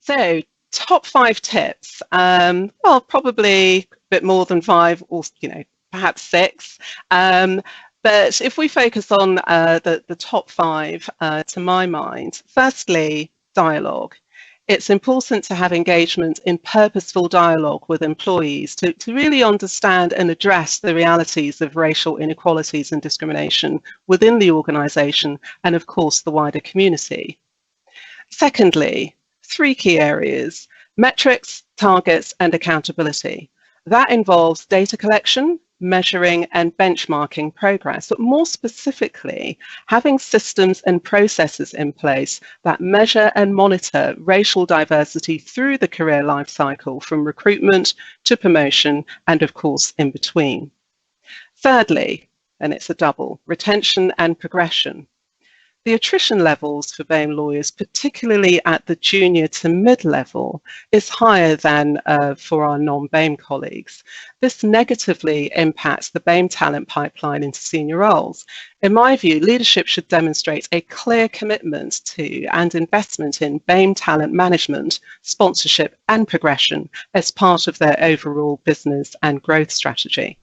So, top 5 tips. Well, probably a bit more than 5, or perhaps 6. But if we focus on the top 5, to my mind, firstly, dialogue. It's important to have engagement in purposeful dialogue with employees to really understand and address the realities of racial inequalities and discrimination within the organisation and, of course, the wider community. Secondly, 3 key areas: metrics, targets, and accountability. That involves data collection, measuring, and benchmarking progress, but more specifically, having systems and processes in place that measure and monitor racial diversity through the career life cycle, from recruitment to promotion, and of course, in between. Thirdly, and it's a double, retention and progression. The attrition levels for BAME lawyers, particularly at the junior to mid-level, is higher than for our non-BAME colleagues. This negatively impacts the BAME talent pipeline into senior roles. In my view, leadership should demonstrate a clear commitment to and investment in BAME talent management, sponsorship and progression as part of their overall business and growth strategy.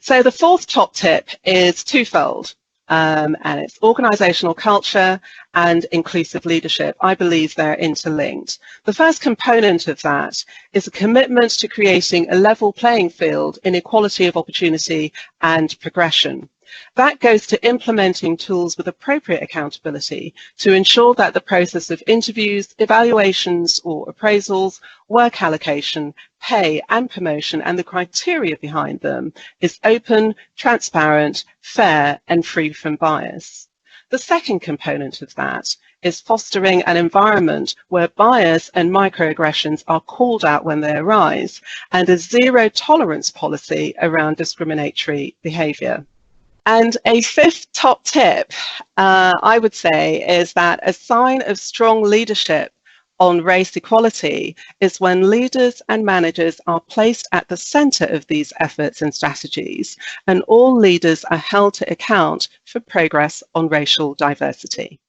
So the 4th top tip is twofold. And it's organisational culture and inclusive leadership. I believe they're interlinked. The first component of that is a commitment to creating a level playing field in equality of opportunity and progression. That goes to implementing tools with appropriate accountability to ensure that the process of interviews, evaluations or appraisals, work allocation, pay and promotion, and the criteria behind them is open, transparent, fair and free from bias. The second component of that is fostering an environment where bias and microaggressions are called out when they arise, and a zero tolerance policy around discriminatory behaviour. And a 5th top tip, I would say, is that a sign of strong leadership on race equality is when leaders and managers are placed at the centre of these efforts and strategies, and all leaders are held to account for progress on racial diversity.